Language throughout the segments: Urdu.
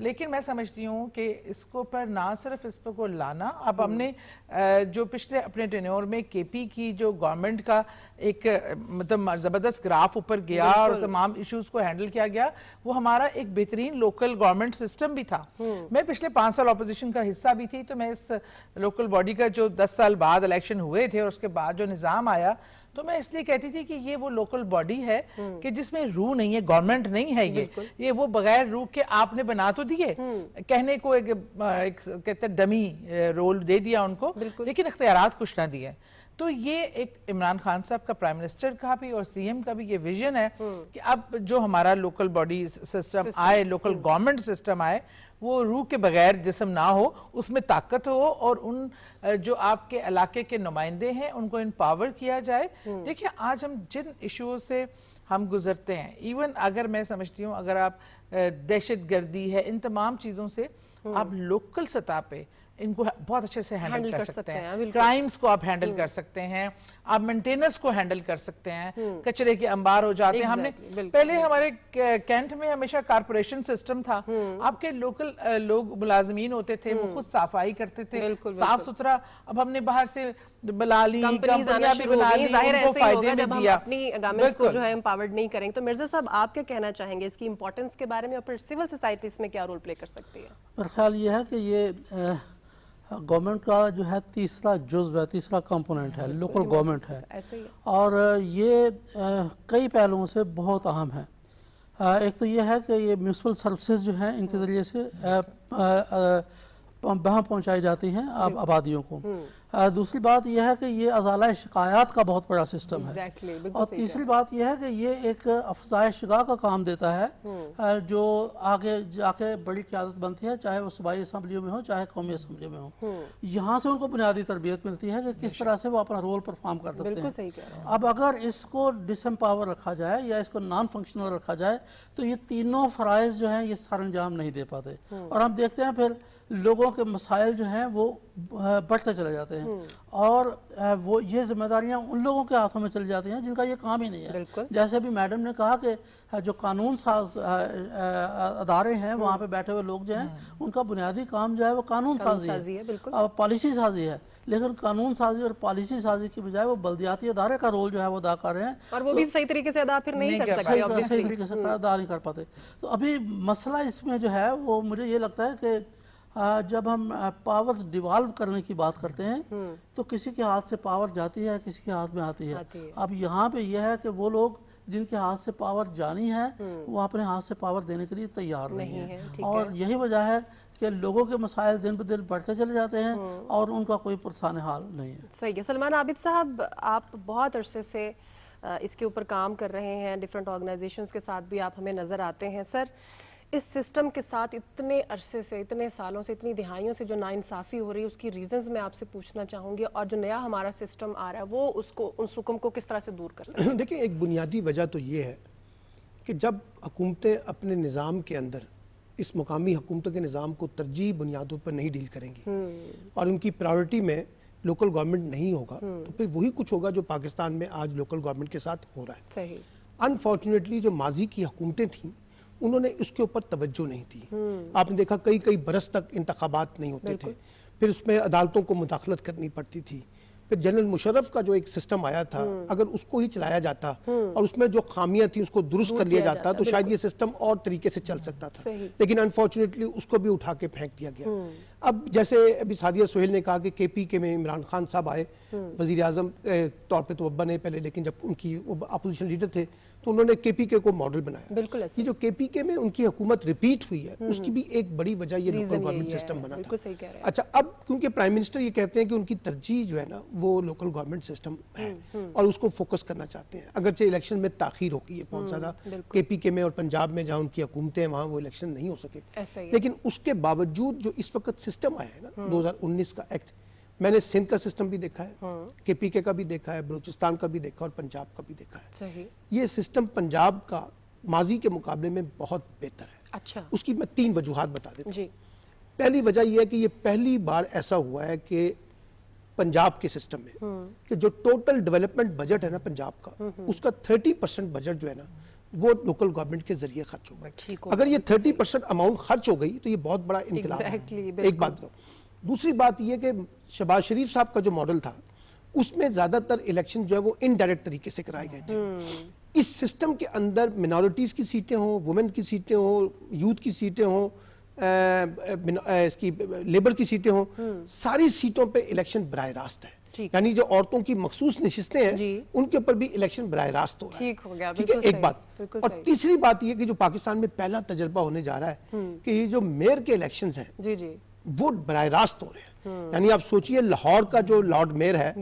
لیکن میں سمجھتی ہوں کہ اس کو پر نہ صرف اس پر کو لانا، اب ہم نے جو پچھلے اپنے ٹینیور میں کے پی کی جو گورنمنٹ کا ایک مطلب زبردست گراف اوپر گیا اور تمام ایشوز کو ہینڈل کیا گیا، وہ ہمارا ایک بہترین لوکل گورنمنٹ سسٹم بھی تھا. میں پچھلے 5 سال اپوزیشن کا حصہ بھی تھی، تو میں اس لوکل باڈی کا جو 10 سال بعد الیکشن ہوئے تھے اور اس کے بعد جو نظام آیا، تو میں اس لیے کہتی تھی کہ یہ وہ لوکل باڈی ہے کہ جس میں روح نہیں ہے، گورنمنٹ نہیں ہے. یہ وہ بغیر روح کے آپ نے بنا تو دیے، کہنے کو ایک کہتے ڈمی رول دے دیا ان کو، لیکن اختیارات کچھ نہ دیے. تو یہ ایک عمران خان صاحب کا پرائم منسٹر کا بھی اور سی ایم کا بھی یہ ویژن ہے کہ اب جو ہمارا لوکل باڈی سسٹم آئے، لوکل گورنمنٹ سسٹم آئے، وہ روح کے بغیر جسم نہ ہو، اس میں طاقت ہو، اور ان جو آپ کے علاقے کے نمائندے ہیں ان کو امپاور کیا جائے. دیکھیں آج ہم جن ایشوز سے ہم گزرتے ہیں، ایون اگر میں سمجھتی ہوں اگر آپ دہشت گردی ہے، ان تمام چیزوں سے آپ لوکل سطح پہ ان کو بہت اچھے سے ہینڈل کر سکتے ہیں. کرائمز کو آپ ہینڈل کر سکتے ہیں، آپ مینٹیننس کو ہینڈل کر سکتے ہیں، کچرے کے انبار ہو جاتے ہیں. ہم نے پہلے ہمارے کینٹ میں ہمیشہ کارپوریشن سسٹم تھا، آپ کے لوکل لوگ ملازمین ہوتے تھے، وہ خود صفائی کرتے تھے، صاف ستھرا. اب ہم نے باہر سے بلا لی، کمپنیاں بھی بنا لی، ان کو فائدے میں دیا. اپنی گورنمنٹ کو جو ہے امپاورڈ نہیں کریں. تو مرزا صاحب آپ کیا کہنا چاہیں گے اس کی امپورٹنس کے بارے میں، اور پھر سول سوسائٹی اس میں کیا رول پلے کر سکتی ہے؟ میرا خیال یہ ہے کہ یہ گورنمنٹ کا جو ہے تیسرا جزو ہے، تیسرا کمپوننٹ ہے، لوکل گورنمنٹ ہے، اور یہ کئی پہلوؤں سے بہت اہم ہے. ایک تو یہ ہے کہ یہ میونسپل سروسز جو ہیں ان کے ذریعے سے وہاں پہنچائی جاتی ہیں آبادیوں کو. دوسری بات یہ ہے کہ یہ ازالہ شکایات کا بہت بڑا سسٹم ہے. اور تیسری بات یہ ہے کہ یہ ایک افزائش شگاہ کا کام دیتا ہے، جو آگے جا کے بڑی قیادت بنتی ہے، چاہے وہ صوبائی اسمبلیوں میں ہو چاہے قومی اسمبلیوں میں ہو. یہاں سے ان کو بنیادی تربیت ملتی ہے کہ کس طرح سے وہ اپنا رول پرفارم کر سکتے ہیں. اب اگر اس کو ڈس امپاور رکھا جائے یا اس کو نان فنکشنل رکھا جائے تو یہ تینوں فرائض جو ہیں یہ سر انجام نہیں دے پاتے، اور ہم دیکھتے ہیں پھر لوگوں کے مسائل جو ہیں وہ بڑھتے چلے جاتے ہیں، اور وہ یہ ذمہ داریاں ان لوگوں کے ہاتھوں میں چلی جاتی ہیں جن کا یہ کام ہی نہیں ہے. جیسے ابھی میڈم نے کہا کہ جو قانون ساز ادارے ہیں وہاں پہ بیٹھے ہوئے لوگ جو ہیں ان کا بنیادی کام جو ہے وہ قانون سازی ہے، پالیسی سازی ہے. لیکن قانون سازی اور پالیسی سازی کی بجائے وہ بلدیاتی ادارے کا رول جو ہے وہ ادا کر رہے ہیں، اور وہ بھی صحیح طریقے سے ادا پھر نہیں کر سکتے، صحیح طریقے سے ادا نہیں کر پاتے. تو ابھی مسئلہ اس میں جو ہے وہ مجھے یہ لگتا ہے کہ جب ہم پاورز ڈیوالو کرنے کی بات کرتے ہیں تو کسی کے ہاتھ سے پاور جاتی ہے، کسی کے ہاتھ میں آتی ہے. اب یہاں پہ یہ ہے کہ وہ لوگ جن کے ہاتھ سے پاور جانی ہے وہ اپنے ہاتھ سے پاور دینے کے لیے تیار نہیں ہیں، اور یہی وجہ ہے کہ لوگوں کے مسائل دن بدن بڑھتے چلے جاتے ہیں اور ان کا کوئی پرسان حال نہیں ہے. صحیح ہے. سلمان عابد صاحب، آپ بہت عرصے سے اس کے اوپر کام کر رہے ہیں، ڈیفرنٹ آرگنائزیشنز کے ساتھ بھی آپ ہمیں نظر آتے ہیں. سر، اس سسٹم کے ساتھ اتنے عرصے سے، اتنے سالوں سے، اتنی دہائیوں سے جو ناانصافی ہو رہی ہے اس کی ریزنز میں آپ سے پوچھنا چاہوں گی، اور جو نیا ہمارا سسٹم آ رہا ہے وہ اس حکم کو کس طرح سے دور کر سکتے ہیں؟ دیکھیں، ایک بنیادی وجہ تو یہ ہے کہ جب حکومتیں اپنے نظام کے اندر اس مقامی حکومتوں کے نظام کو ترجیحی بنیادوں پر نہیں ڈیل کریں گی اور ان کی پرائیورٹی میں لوکل گورنمنٹ نہیں ہوگا، تو پھر وہی کچھ ہوگا جو پاکستان میں آج لوکل گورنمنٹ کے ساتھ ہو رہا ہے. انفارچونیٹلی جو ماضی کی حکومتیں تھیں انہوں نے اس کے اوپر توجہ نہیں دی. آپ نے دیکھا کئی برس تک انتخابات نہیں ہوتے تھے، پھر اس میں عدالتوں کو مداخلت کرنی پڑتی تھی. پھر جنرل مشرف کا جو ایک سسٹم آیا تھا، اگر اس کو ہی چلایا جاتا اور اس میں جو خامیاں تھیں اس کو درست کر لیا جاتا تو شاید یہ سسٹم اور طریقے سے چل سکتا تھا. لیکن انفارچونیٹلی اس کو بھی اٹھا کے پھینک دیا گیا. اب جیسے ابھی سعدیہ سہیل نے کہا کہ کے پی کے میں عمران خان صاحب آئے وزیر اعظم طور پہ تو وہ بنے پہلے، لیکن جب ان کی اپوزیشن لیڈر تھے تو انہوں نے کے پی کے کو ماڈل بنایا. یہ جو کے پی کے میں ان کی حکومت ریپیٹ ہوئی ہے اس کی بھی ایک بڑی وجہ یہ لوکل گورنمنٹ سسٹم بنا تھا. اچھا، اب کیونکہ پرائم منسٹر یہ کہتے ہیں کہ ان کی ترجیح جو ہے نا وہ لوکل گورنمنٹ سسٹم ہے اور اس کو فوکس کرنا چاہتے ہیں. اگرچہ الیکشن میں تاخیر ہو گئی ہے بہت زیادہ کے پی کے میں اور پنجاب میں جہاں ان کی حکومتیں ہیں وہاں وہ الیکشن نہیں ہو سکے، لیکن اس کے باوجود جو اس وقت سسٹم آیا ہے نا 2019 کا ایکٹ، میں نے سندھ کا سسٹم بھی دیکھا ہے، کے پی کے کا بھی دیکھا ہے، بلوچستان کا بھی دیکھا اور پنجاب کا بھی دیکھا ہے. یہ سسٹم پنجاب کا ماضی کے مقابلے میں بہت بہتر ہے. اچھا، اس کی میں 3 وجوہات بتا دیتا ہوں. پہلی وجہ یہ ہے کہ یہ پہلی بار ایسا ہوا ہے کہ پنجاب کے سسٹم میں کہ جو ٹوٹل ڈیولپمنٹ بجٹ ہے نا پنجاب کا، اس کا 30% بجٹ جو ہے نا وہ لوکل گورنمنٹ کے ذریعے خرچ ہوگا. اگر یہ 30% اماؤنٹ خرچ ہو گئی تو یہ بہت بڑا انقلاب ہے. ایک بات. دوسری بات یہ کہ شہباز شریف صاحب کا جو ماڈل تھا اس میں زیادہ تر الیکشن جو ہے وہ انڈائریکٹ طریقے سے کرائے گئے تھے. اس سسٹم کے اندر منارٹیز کی سیٹیں ہوں, وومن کی سیٹیں ہوں, یوتھ کی سیٹیں ہوں, اس کی لیبر کی سیٹیں ہوں, ساری سیٹوں پہ الیکشن براہ راست ہے. یعنی جو عورتوں کی مخصوص نشستیں ہیں ان کے اوپر بھی الیکشن براہ راست ہو رہا ہے. ٹھیک ہے, ایک بات. اور تیسری بات یہ کہ جو پاکستان میں پہلا تجربہ ہونے جا رہا ہے کہ یہ جو میئر کے الیکشنز ہیں وہ براہ راست ہو رہے ہیں. یعنی آپ سوچئے لاہور کا جو لارڈ میئر ہے,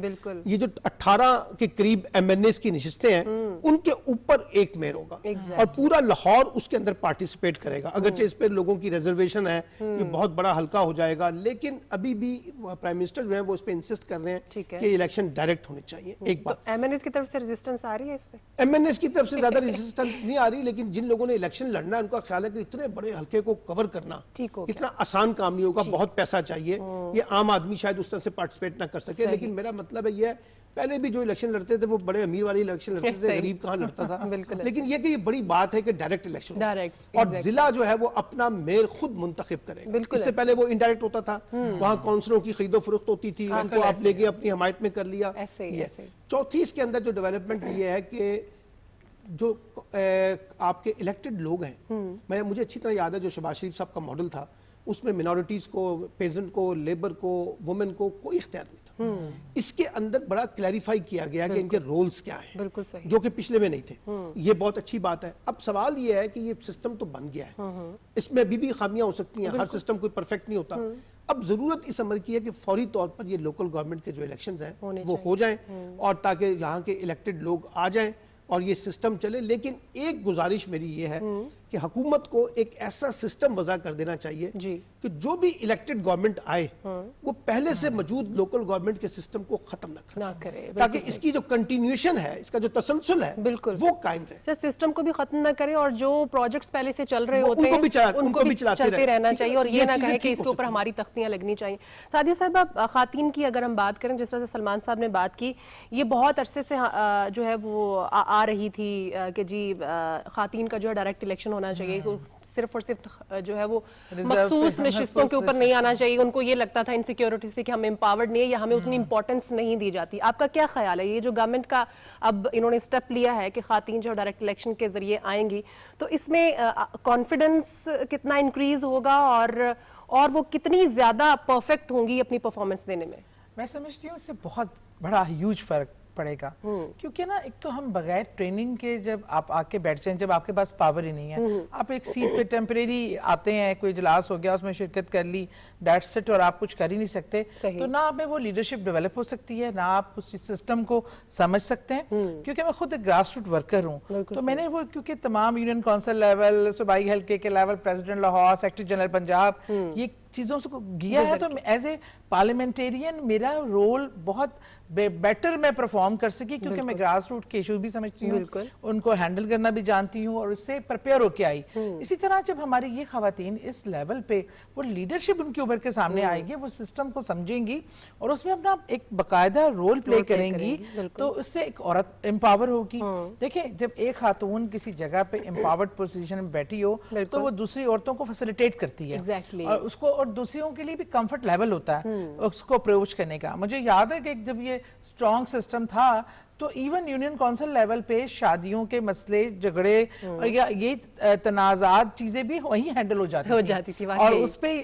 یہ جو 18 کے قریب ایم این ایز کی نشستیں ہیں ان کے اوپر ایک میئر ہوگا اور پورا لاہور اس کے اندر پارٹیسپیٹ کرے گا. اگرچہ اس پہ لوگوں کی ریزرویشن ہے, یہ بہت بڑا حلقہ ہو جائے گا, لیکن ابھی بھی پرائم منسٹر جو ہیں وہ اس پہ انسسٹ کر رہے ہیں کہ الیکشن ڈائریکٹ ہونے چاہیے. ایک بات, ایم این ایز کی طرف سے ریزسٹنس آ رہی ہے اس پہ؟ ایم این ایز کی طرف سے زیادہ ریزسٹنس نہیں آ رہی, لیکن جن لوگوں نے الیکشن لڑنا ہے ان کا خیال ہے کہ اتنے بڑے حلقے کو کور کرنا اتنا آسان کام نہیں ہوگا, بہت پیسہ چاہیے, یہ عام آدمی شاید اس طرح سے پارٹیسپیٹ نہ کر سکے. لیکن میرا مطلب ہے یہ ہے, پہلے بھی جو الیکشن لڑتے تھے وہ بڑے امیر والی الیکشن لڑتے تھے, غریب کہاں لڑتا تھا. لیکن یہ کہ یہ بڑی بات ہے کہ ڈائریکٹ الیکشن اور ضلع جو ہے وہ اپنا میئر خود منتخب کرے گا. اس سے پہلے وہ انڈائریکٹ ہوتا تھا, وہاں کونسلوں کی خرید و فروخت ہوتی تھی, ان کو آپ لے کے اپنی حمایت میں کر لیا. چوتھی اس کے اندر جو ڈیولپمنٹ یہ ہے کہ جو آپ کے الیکٹڈ لوگ ہیں, مجھے اچھی طرح یاد ہے جو شہباز شریف صاحب کا ماڈل تھا اس میں منارٹیز کو, پیزنٹ کو, لیبر کو, وومن کو کوئی اختیار نہیں تھا. اس کے اندر بڑا کلیریفائی کیا گیا کہ ان کے رولز کیا ہیں, جو کہ پچھلے میں نہیں تھے. یہ بہت اچھی بات ہے. اب سوال یہ ہے کہ یہ سسٹم تو بن گیا ہے, اس میں ابھی بھی خامیاں ہو سکتی ہیں, ہر سسٹم کوئی پرفیکٹ نہیں ہوتا. اب ضرورت اس عمر کی ہے کہ فوری طور پر یہ لوکل گورنمنٹ کے جو الیکشنز ہیں وہ ہو جائیں اور تاکہ یہاں کے الیکٹڈ لوگ آ جائیں اور یہ سسٹم چلے. لیکن ایک گزارش میری یہ ہے کہ حکومت کو ایک ایسا سسٹم وضع کر دینا چاہیے کہ جو بھی الیکٹڈ گورنمنٹ آئے وہ پہلے سے موجود لوکل گورنمنٹ کے سسٹم کو ختم نہ کرے, تاکہ اس کی جو کنٹینیوشن ہے, اس کا جو تسلسل ہے وہ قائم رہے. سسٹم کو بھی ختم نہ کرے اور جو پروجیکٹس پہلے سے چل رہے ہوتے ہیں ان کو بھی چلتے رہنا چاہیے اور یہ نہ کہیں کہ اس کے اوپر ہماری تختیاں لگنی چاہیے. سعدیہ صاحبہ, خواتین کی اگر ہم بات کریں, جس طرح سے سلمان صاحب نے بات کی, یہ بہت عرصے سے جو ہے وہ آ رہی تھی کہ جی خواتین کا جو ہے ڈائریکٹ الیکشن ہونا چاہیے, صرف اور صرف جو ہے وہ مخصوص نشستوں کے اوپر نہیں آنا چاہیے. ان کو یہ لگتا تھا انسیکیورٹی سے کہ ہم امپاورڈ نہیں ہے یا ہمیں اتنی امپورٹنس نہیں دی جاتی. آپ کا کیا خیال ہے, یہ جو گورنمنٹ کا اب انہوں نے سٹیپ لیا ہے کہ خواتین جو ڈائریکٹ الیکشن کے ذریعے آئیں گی, تو اس میں کانفیڈنس کتنا انکریز ہوگا اور وہ کتنی زیادہ پرفیکٹ ہوں گی اپنی پرفارمنس دینے میں؟ میں سمجھتی ہوں اس سے بہت بڑا ہیوج فرق پڑے گا, کیونکہ نا ایک تو ہم بغیر ٹریننگ کے جب آپ آ کے بیٹھ جائیں, جب آپ کے پاس پاور ہی نہیں ہے, آپ ایک سیٹ پہ ٹیمپریری آتے ہیں, کوئی اجلاس ہو گیا اس میں شرکت کر لی, دیٹس اٹ, اور آپ کچھ کر ہی نہیں سکتے, تو نہ آپ میں وہ لیڈرشپ ڈیولپ ہو سکتی ہے, نہ آپ اس سسٹم کو سمجھ سکتے ہیں. کیونکہ میں خود ایک گراس روٹ ورکر ہوں, تو میں نے وہ کیونکہ تمام یونین کونسل لیول, صوبائی حلقے کے level, president Lahore, secretary general Punjab, یہ چیزوں سے گیا ہے, تو ایز اے پارلیمنٹیرین میرا رول بہت بیٹر میں پرفارم کر سکی, کیونکہ میں گراس روٹ کے ایشوز بھی سمجھتی ہوں, ان کو ہینڈل کرنا بھی جانتی ہوں اور اس سے پریپیئر ہو کے آئی. اسی طرح جب ہماری یہ خواتین اس لیول پہ وہ لیڈرشپ ان کے اوپر کے سامنے آئے گی, وہ سسٹم کو سمجھیں گی اور اس میں اپنا ایک باقاعدہ رول پلے کریں گی, تو اس سے ایک عورت امپاور ہوگی. دیکھیں, جب ایک خاتون کسی جگہ پہ امپاورڈ پوزیشن میں بیٹھی ہو تو وہ دوسری عورتوں کو فیسیلیٹیٹ کرتی ہے اور اس کو, اور دوسریوں کے لیے بھی کمفرٹ لیول ہوتا ہے اس کو اپروچ کرنے کا. مجھے یاد ہے کہ جب یہ اسٹرانگ سسٹم تھا تو ایون یونین کونسل لیول پہ شادیوں کے مسئلے, جھگڑے اور یہ تنازعات چیزیں بھی وہیں ہینڈل ہو جاتی تھی اور اس پہ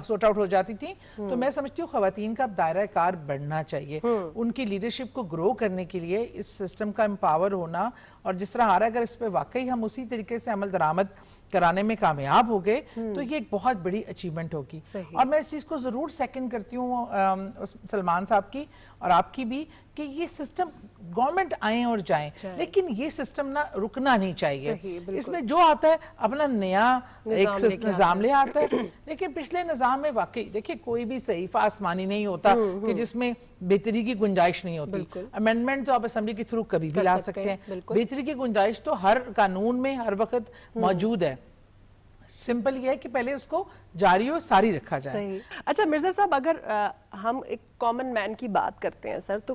سورٹ آؤٹ ہو جاتی تھی. تو میں سمجھتی ہوں خواتین کا دائرہ کار بڑھنا چاہیے, ان کی لیڈرشپ کو گرو کرنے کے لیے اس سسٹم کا امپاور ہونا, اور جس طرح آ رہا ہے اگر اس پہ واقعی ہم اسی طریقے سے عمل درآمد کرانے میں کامیاب ہو گئے تو یہ ایک بہت بڑی اچیومنٹ ہوگی. اور میں اس چیز کو ضرور سیکنڈ کرتی ہوں سلمان صاحب کی اور آپ کی بھی, کہ یہ سسٹم گورنمنٹ آئیں اور جائیں, لیکن یہ سسٹم نہ رکنا نہیں چاہیے. اس میں جو آتا ہے اپنا نیا ایک نظام لے آتا ہے, لیکن پچھلے نظام میں واقعی دیکھیں کوئی بھی صحیفہ آسمانی نہیں ہوتا کہ جس میں بہتری کی گنجائش نہیں ہوتی. امینڈمنٹ تو آپ اسمبلی کے تھرو کبھی بھی لا سکتے ہیں, بہتری کی گنجائش تو ہر قانون میں ہر وقت موجود ہے. سمپل یہ ہے کہ پہلے اس کو جاری و ساری رکھا جائے. اچھا مرزا صاحب, اگر ہم ایک کامن مین کی بات کرتے ہیں سر, تو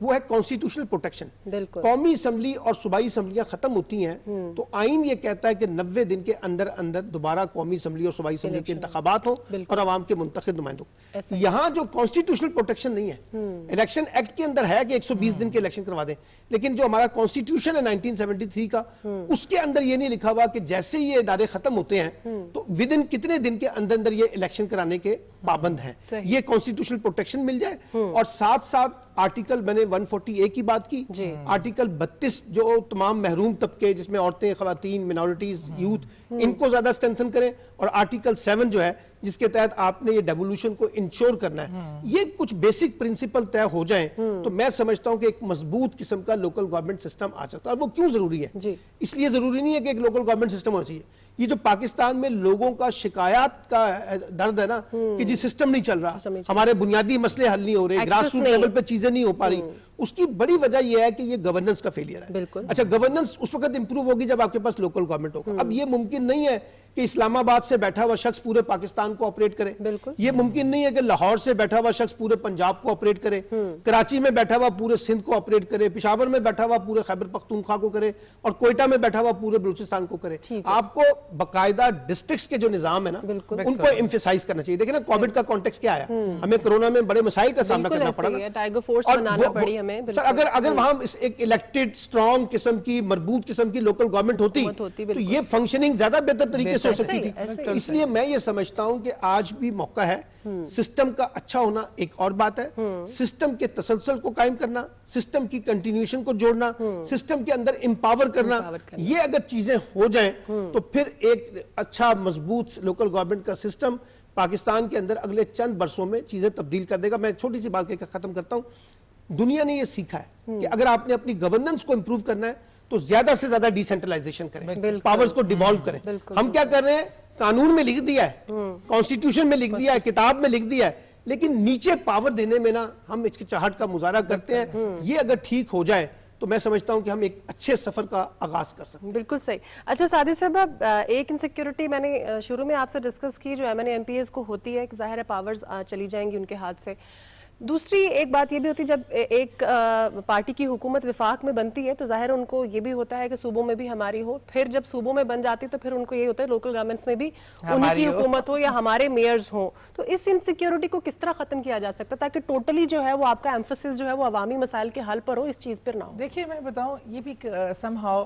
وہ ہے کانسٹیٹیوشنل پروٹیکشن. بالکل. قومی اسمبلی اور صوبائی اسمبلیاں ختم ہوتی ہیں تو آئین یہ کہتا ہے کہ 90 دن کے اندر اندر دوبارہ قومی اسمبلی اور صوبائی اسمبلی کے انتخابات ہوں اور عوام کے منتخب نمائندوں. یہاں جو کانسٹیٹیوشنل پروٹیکشن نہیں ہے, الیکشن ایکٹ کے اندر ہے کہ 120 دن کے الیکشن کروا دیں, لیکن جو ہمارا کانسٹیٹیوشن ہے 1973 کا, اس کے اندر یہ نہیں لکھا ہوا کہ جیسے یہ ادارے ختم ہوتے ہیں تو ود ان کتنے دن کے اندر اندر یہ الیکشن کرانے کے پابند ہیں. یہ کانسٹیٹیوشنل پروٹیکشن مل جائے اور ساتھ ساتھ آرٹیکل میں نے 140A کی بات کی, آرٹیکل 32 جو تمام محروم طبقے جس میں عورتیں, خواتین, منورٹیز, یوتھ, ان کو زیادہ اسٹرینتھن کریں, اور آرٹیکل 7 جو ہے جس کے تحت آپ نے یہ ڈیولوشن کو انشور کرنا ہے. یہ کچھ بیسک پرنسپل طے ہو جائیں تو میں سمجھتا ہوں کہ ایک مضبوط قسم کا لوکل گورنمنٹ سسٹم آ سکتا ہے. اور وہ کیوں ضروری ہے؟ اس لیے ضروری نہیں ہے کہ ایک لوکل گورنمنٹ سسٹم ہونا چاہیے. یہ جو پاکستان میں لوگوں کا شکایات کا درد ہے نا کہ جی سسٹم نہیں چل رہا, ہمارے بنیادی مسئلے حل نہیں ہو رہے, گراس روٹ لیول پہ چیزیں نہیں ہو پا رہی, اس کی بڑی وجہ یہ ہے کہ یہ گورننس کا فیلئر ہے. اچھا, گورننس اس وقت امپروو ہوگی جب آپ کے پاس لوکل گورنمنٹ ہوگا. اب یہ ممکن نہیں ہے کہ اسلام آباد سے بیٹھا ہوا شخص پورے پاکستان کو آپریٹ کرے, یہ ممکن نہیں ہے کہ لاہور سے بیٹھا ہوا شخص پورے پنجاب کو آپریٹ کرے, کراچی میں بیٹھا ہوا پورے سندھ کو آپریٹ کرے, پشاور میں بیٹھا ہوا پورے خیبر پختونخوا کو کرے, اور کوئٹہ میں بیٹھا ہوا پورے بلوچستان کو کرے. آپ کو باقاعدہ ڈسٹرکٹس کے جو نظام ہے نا ان کو ایمفیسائز کرنا چاہیے. دیکھیں نا کووڈ کا کانٹیکس کیا آیا, ہمیں کرونا میں بڑے مسائل کا سامنا کرنا پڑا نا. اگر وہاں ایک الیکٹڈ اسٹرانگ قسم کی مربوط قسم کی لوکل گورنمنٹ ہوتی تو یہ فنکشننگ زیادہ بہتر طریقے سے ہو سکتی تھی. تو اس لیے میں یہ سمجھتا ہوں کہ آج بھی موقع ہے. سسٹم کا اچھا ہونا ایک اور بات ہے, سسٹم کے تسلسل کو قائم کرنا, سسٹم کی کنٹینیوشن کو جوڑنا, سسٹم کے اندر امپاور کرنا, یہ اگر چیزیں ہو جائیں تو پھر ایک اچھا مضبوط لوکل گورنمنٹ کا سسٹم پاکستان کے اندر اگلے چند برسوں میں چیزیں تبدیل کر دے گا. میں چھوٹی سی بات کہہ کر ختم کرتا ہوں. دنیا نے یہ سیکھا ہے کہ اگر آپ نے اپنی گورننس کو امپروو کرنا ہے تو زیادہ سے زیادہ ڈیسینٹرلائزیشن کریں, پاورز کو ڈیوالو کریں. ہم کیا کر رہے ہیں, قانون میں لکھ دیا ہے, کانسٹیٹیوشن میں لکھ دیا ہے, کتاب میں لکھ دیا ہے, لیکن نیچے پاور دینے میں نا ہم ہچکچاہٹ کا مظاہرہ کرتے ہیں. یہ اگر ٹھیک ہو جائے تو میں سمجھتا ہوں کہ ہم ایک اچھے سفر کا آغاز کر سکتے ہیں. بالکل صحیح. اچھا سعدی صاحب, ایک انسیکیورٹی میں نے شروع میں آپ سے ڈسکس کی جو MNA-MPAs کو ہوتی ہے کہ ظاہر ہے پاورز چلی جائیں گی ان کے ہاتھ سے. دوسری ایک بات یہ بھی ہوتی ہے جب ایک پارٹی کی حکومت وفاق میں بنتی ہے تو ظاہر ان کو یہ بھی ہوتا ہے کہ صوبوں میں بھی ہماری ہو, پھر جب صوبوں میں بن جاتی تو پھر ان کو یہ ہوتا ہے لوکل گورنمنٹس میں بھی ان کی حکومت ہو یا ہمارے میئرز ہوں. تو اس انسیکیورٹی کو کس طرح ختم کیا جا سکتا تاکہ ٹوٹلی جو ہے وہ آپ کا ایمفسس جو ہے وہ عوامی مسائل کے حل پر ہو, اس چیز پر نہ ہو؟ دیکھیے میں بتاؤں, یہ بھی سم ہاؤ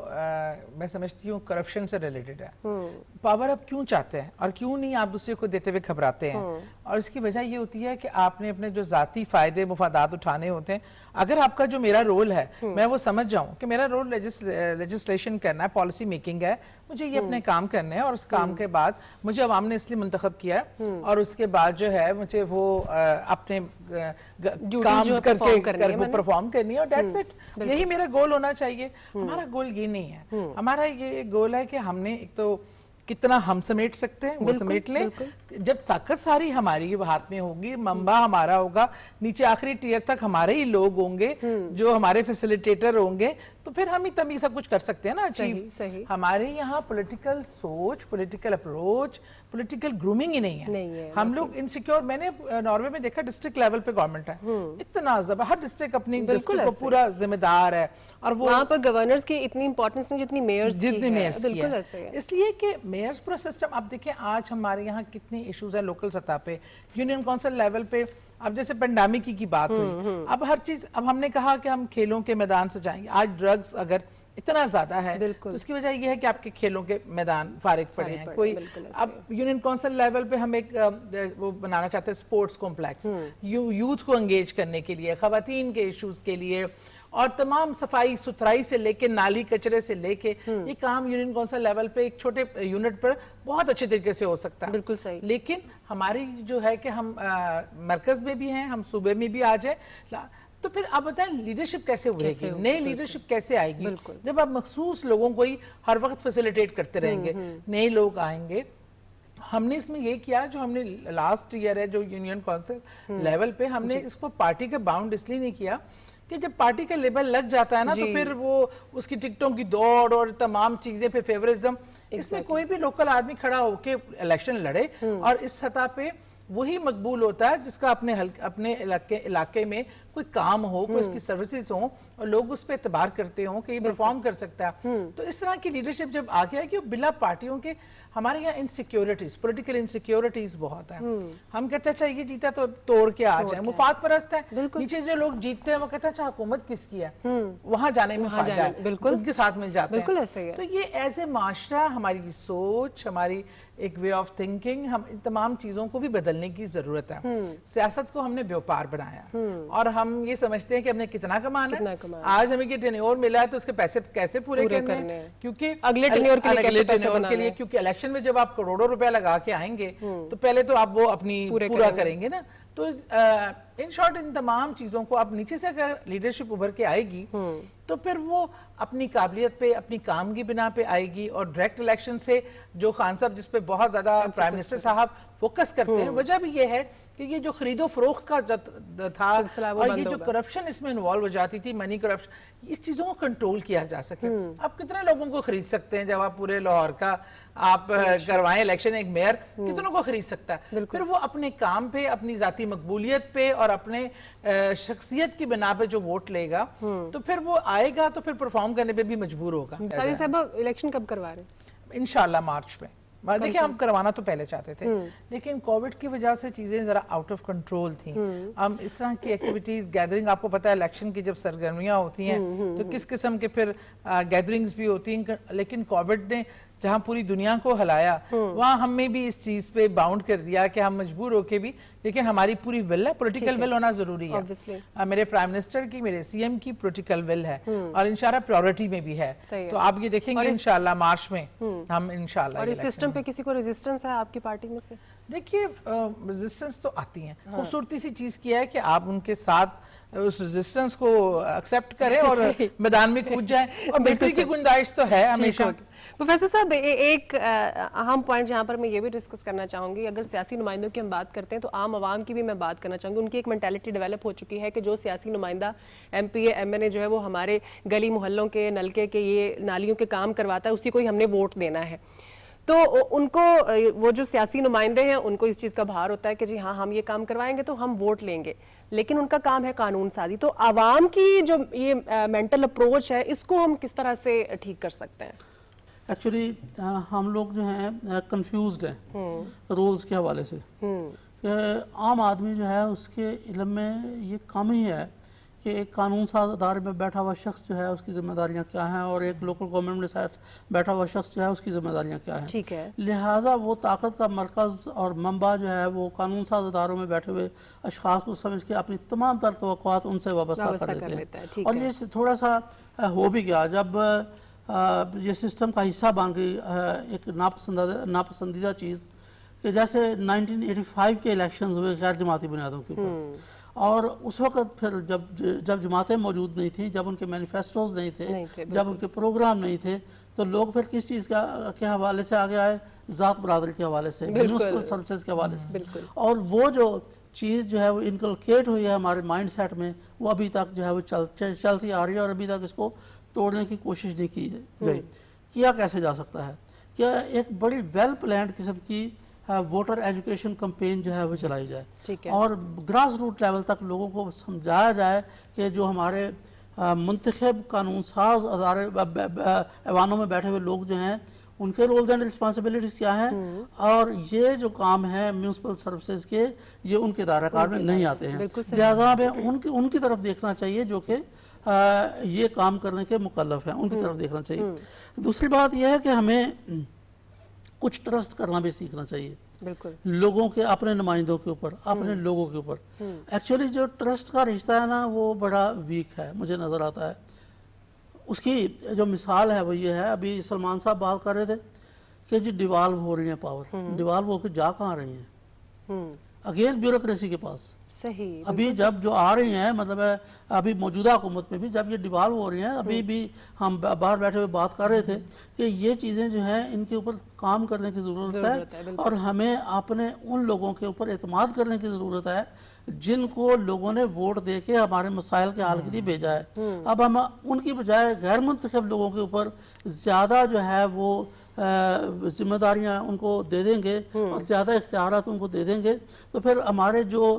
میں سمجھتی ہوں کرپشن سے ریلیٹڈ ہے. پاور آپ کیوں چاہتے ہیں اور کیوں نہیں آپ دوسرے کو دیتے ہوئے گھبراتے ہیں, اور اس کی وجہ یہ ہوتی ہے کہ آپ نے اپنے جو ذاتی فائدے مفادات اٹھانے ہوتے ہیں. اگر آپ کا جو میرا رول ہے میں وہ سمجھ جاؤں کہ میرا رول لیجسلیشن کرنا ہے, پالیسی میکنگ ہے, مجھے یہ اپنے کام کرنے ہیں, اور اس کام کے بعد مجھے عوام نے اس لیے منتخب کیا ہے, اور اس کے بعد جو ہے مجھے وہ اپنے کام کر کے پرفارم کرنی ہے, اور دیٹس اٹ. یہی میرا گول ہونا چاہیے. ہمارا گول یہ نہیں ہے. ہمارا یہ گول ہے کہ ہم نے ایک تو کتنا ہم سمیٹ سکتے ہیں وہ سمیٹ لیں. جب طاقت ساری ہماری ہاتھ میں ہوگی, منبع ہمارا ہوگا, نیچے آخری ٹیئر تک ہمارے ہی لوگ ہوں گے جو ہمارے فیسیلیٹیٹر ہوں گے, تو پھر ہم ہی تب یہ سب کچھ کر سکتے ہیں نا اچیو. ہمارے یہاں پولیٹیکل سوچ, پولیٹیکل اپروچ, پولیٹیکل گرومنگ ہی نہیں ہے. ہم لوگ انسیکیور, میں نے ناروے میں دیکھا ڈسٹرکٹ لیول پہ گورنمنٹ ہے, اتنا ہر ڈسٹرکٹ اپنی ڈسٹرکٹ کو پورا ذمہ دار ہے, اور وہ وہاں پر گورنرز کی اتنی امپورٹنس نہیں جتنی میئرز کی ہے. اس لیے کہ میئرز پورا سسٹم, اب دیکھیں آج ہمارے یہاں کتنے ایشوز ہیں لوکل سطح پہ, یونین کونسل لیول پہ. اب جیسے پینڈیمک کی بات ہوئی, اب ہر چیز, اب ہم نے کہا کہ ہم کھیلوں کے میدان سے جائیں گے. آج ڈرگز اگر اتنا زیادہ ہے تو اس کی وجہ یہ ہے کہ آپ کے کھیلوں کے میدان فارغ پڑے ہیں. کوئی اب یونین کونسل لیول پہ ہم ایک وہ بنانا چاہتے ہیں سپورٹس کمپلیکس, یوتھ کو انگیج کرنے کے لیے, خواتین کے ایشوز کے لیے, اور تمام صفائی ستھرائی سے لے کے نالی کچرے سے لے کے یہ کام یونین کونسل لیول پہ ایک چھوٹے یونٹ پر بہت اچھے طریقے سے ہو سکتا ہے. بالکل صحیح. لیکن ہماری جو ہے کہ ہم مرکز میں بھی ہیں, ہم صوبے میں بھی آ جائیں, تو پھر آپ بتائیں لیڈرشپ کیسے ابھرے گی, نئی لیڈرشپ کیسے آئے گی جب آپ مخصوص لوگوں کو ہی ہر وقت فیسیلیٹیٹ کرتے رہیں گے. نئے لوگ آئیں گے. ہم نے اس میں یہ کیا, جو ہم نے لاسٹ ایئر ہے جو یونین کونسل لیول پہ, ہم نے اس کو پارٹی کے باؤنڈ اس لیے نہیں کیا کہ جب پارٹی کا لیبل لگ جاتا ہے نا تو پھر وہ اس کی ٹکٹوں کی دوڑ اور تمام چیزیں پہ فیورزم, اس میں کوئی بھی لوکل آدمی کھڑا ہو کے الیکشن لڑے اور اس سطح پہ وہی مقبول ہوتا ہے جس کا اپنے علاقے میں کوئی کام ہو, کوئی اس کی سروسز ہوں اور لوگ اس پہ اعتبار کرتے ہوں کہ یہ پرفارم کر سکتا ہے. تو اس طرح کی لیڈرشپ جب آگے آئے کہ بلا پارٹیوں کے, ہمارے یہاں انسیکیورٹیز, پولیٹیکل انسیکیورٹیز بہت ہیں. ہم کہتے ہیں اچھا یہ جیتا تو توڑ کے آ جائیں, مفاد پرست ہے. نیچے جو لوگ جیتتے ہیں وہ کہتے ہیں اچھا حکومت کس کی ہے, وہاں جانے میں فائدہ ہے, ان کے ساتھ مل جاتے ہیں. تو یہ ایز اے معاشرہ ہماری سوچ, ہماری ایک وے آف تھنکنگ, ہم ان تمام چیزوں کو بھی بدلنے کی ضرورت ہے. سیاست کو ہم نے بیوپار بنایا اور ہم یہ سمجھتے ہیں کہ ہم نے کتنا کمانا ہے. آج ہمیں یہ ٹینیور ملا ہے تو اس کے پیسے کیسے پورے کرنے ہیں, کیونکہ اگلے ٹینیور کے لیے, کیونکہ الیکشن میں جب آپ کروڑوں روپے لگا کے آئیں گے تو پہلے تو آپ وہ اپنی پورا کریں گے نا. تو ان شارٹ ان تمام چیزوں کو اب نیچے سے اگر لیڈرشپ ابھر کے آئے گی تو پھر وہ اپنی قابلیت پہ, اپنی کام کی بنا پہ آئے گی. اور ڈائریکٹ الیکشن سے جو خان صاحب جس پہ بہت زیادہ پرائم منسٹر صاحب فوکس کرتے ہیں, وجہ بھی یہ ہے کہ یہ جو خرید و فروخت کا تھا اور یہ جو کرپشن اس میں انوالو ہو جاتی تھی, منی کرپشن, اس چیزوں کو کنٹرول کیا جا سکے. آپ کتنے لوگوں کو خرید سکتے ہیں جب آپ پورے لاہور کا آپ کروائیں الیکشن, ایک میئر کتنوں کو خرید سکتا ہے. پھر وہ اپنے کام پہ, اپنی ذاتی مقبولیت پہ اور اپنے شخصیت کی بنا پہ جو ووٹ لے گا تو پھر وہ آئے گا تو پھر پرفارم کرنے پہ بھی مجبور ہوگا. قاضی صاحب الیکشن کب کروا رہے ہیں؟ انشاءاللہ مارچ میں. دیکھیں ہم کروانا تو پہلے چاہتے تھے لیکن کووڈ کی وجہ سے چیزیں ذرا آؤٹ آف کنٹرول تھیں. ہم اس طرح کی ایکٹیویٹیز, گیدرنگ, آپ کو پتا ہے الیکشن کی جب سرگرمیاں ہوتی ہیں تو کس قسم کے پھر گیدرنگز بھی ہوتی ہیں. لیکن کووڈ نے جہاں پوری دنیا کو ہلایا وہاں ہمیں بھی اس چیز پہ باؤنڈ کر دیا کہ ہم مجبور ہو کے بھی, لیکن ہماری پوری ول ہے, پولیٹیکل ول ہونا ضروری ہے. میرے پرائم منسٹر کی, میرے سی ایم کی پولیٹیکل ول ہے اور انشاءاللہ پریورٹی میں بھی ہے. تو آپ یہ دیکھیں گے انشاءاللہ مارچ میں ہم انشاءاللہ. اور اس سسٹم پہ کسی کو ریزسٹنس ہے آپ کی پارٹی میں سے؟ دیکھیے ریزسٹنس تو آتی ہیں. خوبصورتی سی چیز کیا ہے کہ آپ ان کے ساتھ اس ریزسٹنس کو ایکسیپٹ کریں اور میدان میں کود جائیں, اور بہتری کی گنجائش تو ہے ہمیشہ. پروفیسر صاحب ایک اہم پوائنٹ جہاں پر میں یہ بھی ڈسکس کرنا چاہوں گی, اگر سیاسی نمائندوں کی ہم بات کرتے ہیں تو عام عوام کی بھی میں بات کرنا چاہوں گی. ان کی ایک مینٹیلٹی ڈیولپ ہو چکی ہے کہ جو سیاسی نمائندہ M P A M N A جو ہے وہ ہمارے گلی محلوں کے نلکے کے یہ نالیوں کے کام کرواتا ہے, اسی کو ہی ہم نے ووٹ دینا ہے. تو ان کو وہ جو سیاسی نمائندے ہیں ان کو اس چیز کا بھار ہوتا ہے کہ جی ہاں ہم یہ کام کروائیں گے تو ہم ووٹ لیں گے, لیکن ان کا کام ہے قانون سازی. تو عوام کی جو یہ مینٹل اپروچ ہے اس کو ہم کس طرح سے ٹھیک کر سکتے ہیں؟ ایکچولی ہم لوگ جو ہیں کنفیوزڈ ہیں رولز کے حوالے سے. عام آدمی جو ہے اس کے علم میں یہ کم ہی ہے کہ ایک قانون ساز ادارے میں بیٹھا ہوا شخص جو ہے اس کی ذمہ داریاں کیا ہیں اور ایک لوکل گورنمنٹ میں ساتھ بیٹھا ہوا شخص جو ہے اس کی ذمہ داریاں کیا ہیں. ٹھیک ہے. لہٰذا وہ طاقت کا مرکز اور منبع جو ہے وہ قانون ساز اداروں میں بیٹھے ہوئے اشخاص کو سمجھ کے اپنی تمام تر توقعات ان سے وابستہ کر لیتے ہیں. اور یہ تھوڑا سا ہو بھی گیا جب یہ سسٹم کا حصہ بن گئی ایک ناپسندیدہ چیز کہ جیسے 1985 کے الیکشنز ہوئے غیر جماعتی بنیادوں کے اوپر, اور اس وقت پھر جب جماعتیں موجود نہیں تھیں, جب ان کے مینیفیسٹوز نہیں تھے, جب ان کے پروگرام نہیں تھے, تو لوگ پھر کس چیز کے حوالے سے آگے آئے؟ ذات برادری کے حوالے سے, میونسپل سروسز کے حوالے سے. اور وہ جو چیز جو ہے وہ انکلکیٹ ہوئی ہے ہمارے مائنڈ سیٹ میں, وہ ابھی تک جو ہے وہ چلتی آ رہی ہے اور ابھی تک اس کو توڑنے کی کوشش نہیں کی گئی. کیا کیسے جا سکتا ہے؟ کیا ایک بڑی ویل پلانڈ قسم کی ووٹر ایجوکیشن کمپین جو ہے وہ چلائی جائے اور گراس روٹ لیول تک لوگوں کو سمجھایا جائے کہ جو ہمارے منتخب قانون ساز ادارے ایوانوں میں بیٹھے ہوئے لوگ جو ہیں ان کے رولز اینڈ رسپانسبلٹیز کیا ہیں, اور یہ جو کام ہے میونسپل سروسز کے یہ ان کے دائرہ کار میں نہیں آتے ہیں. لہٰذا ہمیں ان کی طرف دیکھنا چاہیے جو کہ یہ کام کرنے کے مکلف ہیں, ان کی طرف دیکھنا چاہیے. دوسری بات یہ ہے کہ ہمیں کچھ ٹرسٹ کرنا بھی سیکھنا چاہیے لوگوں کے, اپنے نمائندوں کے اوپر, اپنے لوگوں کے اوپر. ایکچولی جو ٹرسٹ کا رشتہ ہے نا وہ بڑا ویک ہے مجھے نظر آتا ہے. اس کی جو مثال ہے وہ یہ ہے, ابھی سلمان صاحب بات کر رہے تھے کہ جی ڈیوالو ہو رہی ہیں پاور, ڈیوالو ہو کے جا کہاں رہی ہیں؟ اگین بیوروکریسی کے پاس. ابھی جب جو آ رہی ہیں, مطلب ہے ابھی موجودہ حکومت میں بھی جب یہ ڈیوالو ہو رہی ہیں, ابھی بھی ہم باہر بیٹھے ہوئے بات کر رہے تھے کہ یہ چیزیں جو ہیں ان کے اوپر کام کرنے کی ضرورت ہے اور ہمیں اپنے ان لوگوں کے اوپر اعتماد کرنے کی ضرورت ہے جن کو لوگوں نے ووٹ دے کے ہمارے مسائل کے حل کے لیے بھیجا ہے. اب ہم ان کی بجائے غیر منتخب لوگوں کے اوپر زیادہ جو ہے وہ ذمہ داریاں ان کو دے دیں گے اور زیادہ اختیارات ان کو دے دیں گے, تو پھر ہمارے جو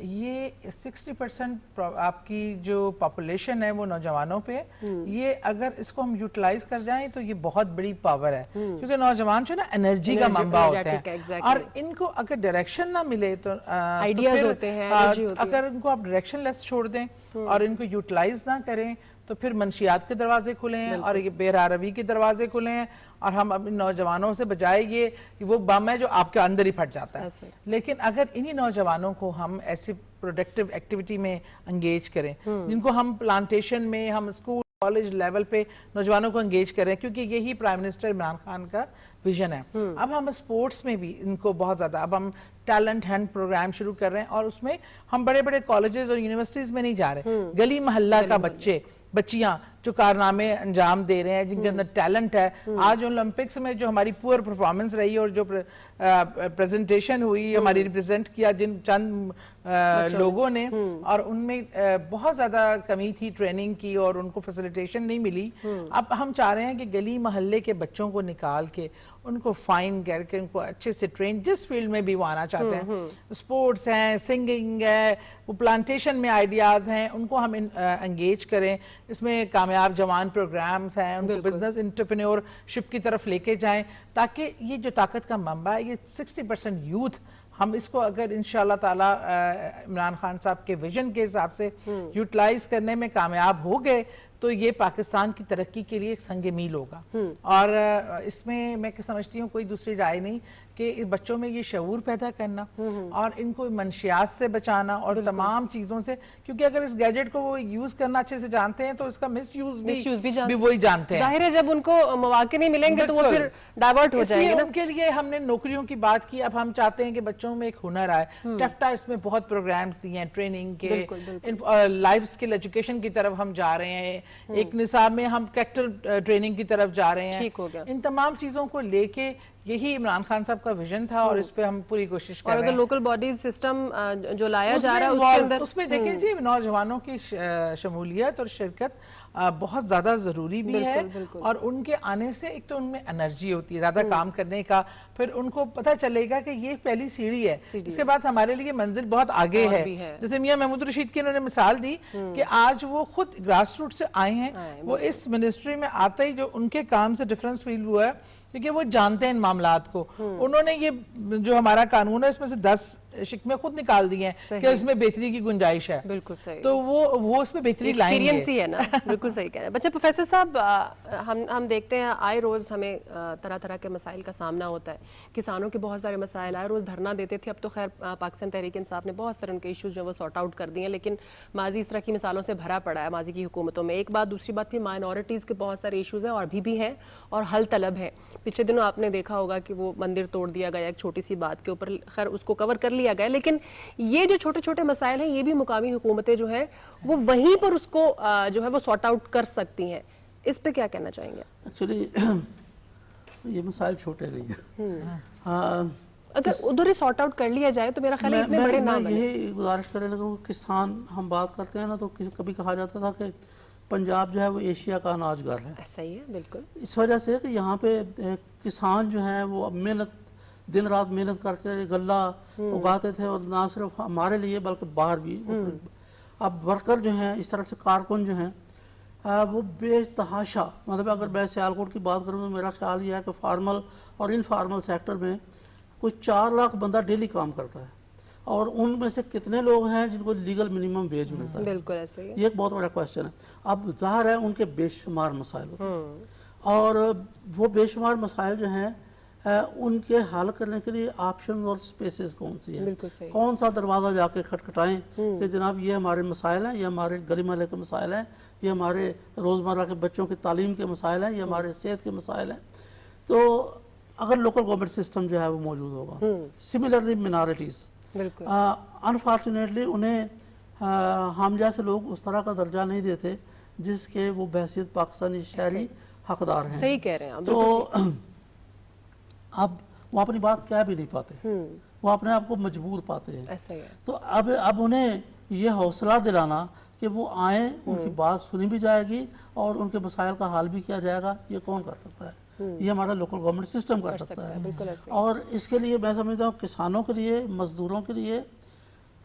یہ 60% آپ کی جو پاپولیشن ہے وہ نوجوانوں پہ، یہ اگر اس کو ہم یوٹیلائز کر جائیں تو یہ بہت بڑی پاور ہے، کیونکہ نوجوان جو نا انرجی کا منبع ہوتے ہیں، اور ان کو اگر ڈائریکشن نہ ملے تو آئیڈیاز ہوتے ہیں، اگر ان کو آپ ڈائریکشن لیس چھوڑ دیں اور ان کو یوٹیلائز نہ کریں تو پھر منشیات کے دروازے کھلے ہیں اور یہ بے راروی کے دروازے کھلے ہیں، اور ہم اپنے نوجوانوں سے بجائے یہ وہ بم ہے جو آپ کے اندر ہی پھٹ جاتا ہے. لیکن اگر انہی نوجوانوں کو ہم ایسی پروڈکٹیو ایکٹیویٹی میں انگیج کریں، جن کو ہم پلانٹیشن میں، ہم اسکول کالج لیول پہ نوجوانوں کو انگیج کریں، کیونکہ یہی پرائم منسٹر عمران خان کا ویژن ہے. اب ہم اسپورٹس میں بھی ان کو بہت زیادہ، اب ہم ٹیلنٹ ہنٹ پروگرام شروع کر رہے ہیں، اور اس میں ہم بڑے بڑے کالجز اور یونیورسٹیز میں نہیں جا رہے، گلی محلہ کا بچیاں جو کارنامے انجام دے رہے ہیں، جن کے اندر ٹیلنٹ ہے. آج اولمپکس میں جو ہماری پور پرفارمنس رہی اور جو پریزنٹیشن ہوئی، ہماری ریپرزینٹ کیا جن چند لوگوں نے، اور ان میں بہت زیادہ کمی تھی ٹریننگ کی اور ان کو فیسیلیٹیشن نہیں ملی. اب ہم چاہ رہے ہیں کہ گلی محلے کے بچوں کو نکال کے ان کو فائن کر کے ان کو اچھے سے ٹرین، جس فیلڈ میں بھی وہ آنا چاہتے ہیں، اسپورٹس ہیں، سنگنگ ہے، وہ پلانٹیشن میں آئیڈیاز ہیں، ان کو ہم انگیج کریں. اس میں کامیاب جوان پروگرامز ہیں، ان کو بزنس انٹرپرینور شپ کی طرف لے کے جائیں، تاکہ یہ جو طاقت کا منبع ہے، یہ 60% یوتھ، ہم اس کو اگر انشاءاللہ تعالی عمران خان صاحب کے ویژن کے حساب سے یوٹیلائز کرنے میں کامیاب ہو گئے تو یہ پاکستان کی ترقی کے لیے ایک سنگ میل ہوگا. اور اس میں میں سمجھتی ہوں کوئی دوسری رائے نہیں کہ بچوں میں یہ شعور پیدا کرنا اور ان کو منشیات سے بچانا اور تمام چیزوں سے، کیونکہ اگر اس گیجٹ کو وہ یوز کرنا اچھے سے جانتے ہیں تو اس کا مس یوز بھی وہی جانتے ہیں. ظاہر ہے جب ان کو مواقع نہیں ملیں گے تو وہ پھر ڈائیورٹ ہو جائیں گے. ان کے لیے ہم نے نوکریوں کی بات کی، اب ہم چاہتے ہیں کہ بچوں میں ایک ہنر آئے. ٹیفٹا اس میں بہت پروگرامز دیے ہیں ٹریننگ کے، لائف اسکل ایجوکیشن کی طرف ہم جا رہے ہیں، ایک نصاب میں ہم کریکٹر ٹریننگ کی طرف جا رہے ہیں. ان تمام چیزوں کو لے کے یہی عمران خان صاحب کا ویژن تھا اور اس پہ ہم پوری کوشش کر رہے ہیں. اور اگر لوکل باڈیز سسٹم جو لایا جا رہا ہے اس میں دیکھیں جی نوجوانوں کی شمولیت اور شرکت بہت زیادہ ضروری بھی ہے، اور ان کے آنے سے ایک تو ان میں انرجی ہوتی ہے زیادہ کام کرنے کا، پھر ان کو پتہ چلے گا کہ یہ پہلی سیڑھی ہے، اس کے بعد ہمارے لیے منزل بہت آگے ہے. جیسے میاں محمود رشید کی انہوں نے مثال دی کہ آج وہ خود گراس روٹ سے آئے ہیں، وہ اس منسٹری میں آتے ہی جو ان کے کام سے ڈفرنس فیل ہوا ہے کیونکہ وہ جانتے ہیں ان معاملات کو. انہوں نے یہ جو ہمارا قانون ہے اس میں سے 10 شکمے خود نکال دیے ہیں کہ اس میں بہتری کی گنجائش ہے. بالکل صحیح. تو وہ اس میں بہتری لائیں گے. ایکسپیرینس ہی ہے نا. بالکل صحیح کہہ رہے ہیں. بچہ پروفیسر صاحب ہم دیکھتے ہیں آئے روز ہمیں طرح طرح کے مسائل کا سامنا ہوتا ہے. کسانوں کے بہت سارے مسائل آئے روز دھرنا دیتے تھے، اب تو خیر پاکستان تحریک انصاف نے بہت سارے ان کے ایشوز جو وہ سارٹ آؤٹ کر دیے ہیں، لیکن ماضی اس طرح کی مثالوں سے بھرا پڑا ہے ماضی کی حکومتوں میں. ایک بات، دوسری بات پھر مائنورٹیز کے بہت سارے ایشوز ہیں اور ابھی بھی ہیں اور حل طلب ہے. پچھلے دنوں آپ نے دیکھا ہوگا کہ وہ مندر توڑ دیا گیا ایک چھوٹی سی بات کے اوپر، خیر اس کو کور کر لیا گیا، لیکن یہ جو چھوٹے چھوٹے مسائل ہیں یہ بھی مقامی حکومتیں جو ہیں وہ وہیں پر اس کو جو ہے وہ سارٹ آؤٹ کر سکتی ہیں. اس پہ کیا کہنا چاہیں گے؟ ایکچولی یہ مسائل چھوٹے نہیں ہیں، اگر ادھر ہی سارٹ آؤٹ کر لیا جائے تو میرا خیال ہے اتنے بڑے نام میں یہی گزارش کرنے لگا کہ کسان ہم بات کرتے ہیں نا تو کبھی کہا جاتا تھا کہ پنجاب جو ہے وہ ایشیا کا اناج گھر ہے. ایسا ہی ہے بالکل. اس وجہ سے کہ یہاں پہ کسان جو ہیں وہ محنت دن رات محنت کر کے غلہ اگاتے تھے، اور نہ صرف ہمارے لیے بلکہ باہر بھی. اب ورکر جو ہیں اس طرح سے کارکن جو ہیں وہ بے تحاشا، مطلب اگر میں سیالکوٹ کی بات کروں تو میرا خیال یہ ہے کہ فارمل اور انفارمل سیکٹر میں کوئی 4 لاکھ بندہ ڈیلی کام کرتا ہے، اور ان میں سے کتنے لوگ ہیں جن کو لیگل منیمم ویج ملتا ہے. بالکل ایسے ہی. یہ ایک بہت بڑا کوشچن ہے. اب ظاہر ہے ان کے بے شمار مسائل ہوتے ہیں، اور وہ بے شمار مسائل جو ہیں ان کے حل کرنے کے لیے آپشن اور سپیسز کون سی ہیں، کون سا دروازہ جا کے کھٹکھٹائیں کہ جناب یہ ہمارے مسائل ہیں، یہ ہمارے گلی محلے کے مسائل ہیں، یہ ہمارے روزمرہ کے بچوں کی تعلیم کے مسائل ہیں، یہ ہمارے صحت کے مسائل ہیں. تو اگر لوکل گورنمنٹ سسٹم جو ہے وہ موجود ہوگا. سملرلی منارٹیز انفارچونیٹلی انہیں ہم جیسے لوگ اس طرح کا درجہ نہیں دیتے جس کے وہ بحثیت پاکستانی شہری حقدار ہیں. صحیح کہہ رہے ہیں. تو اب وہ اپنی بات کہہ بھی نہیں پاتے، وہ اپنے آپ کو مجبور پاتے ہیں. تو اب انہیں یہ حوصلہ دلانا کہ وہ آئیں، ان کی بات سنی بھی جائے گی اور ان کے مسائل کا حل بھی کیا جائے گا، یہ کون کر سکتا ہے؟ یہ ہمارا لوکل گورنمنٹ سسٹم کر سکتا ہے. اور اس کے لیے میں سمجھتا ہوں کسانوں کے لیے، مزدوروں کے لیے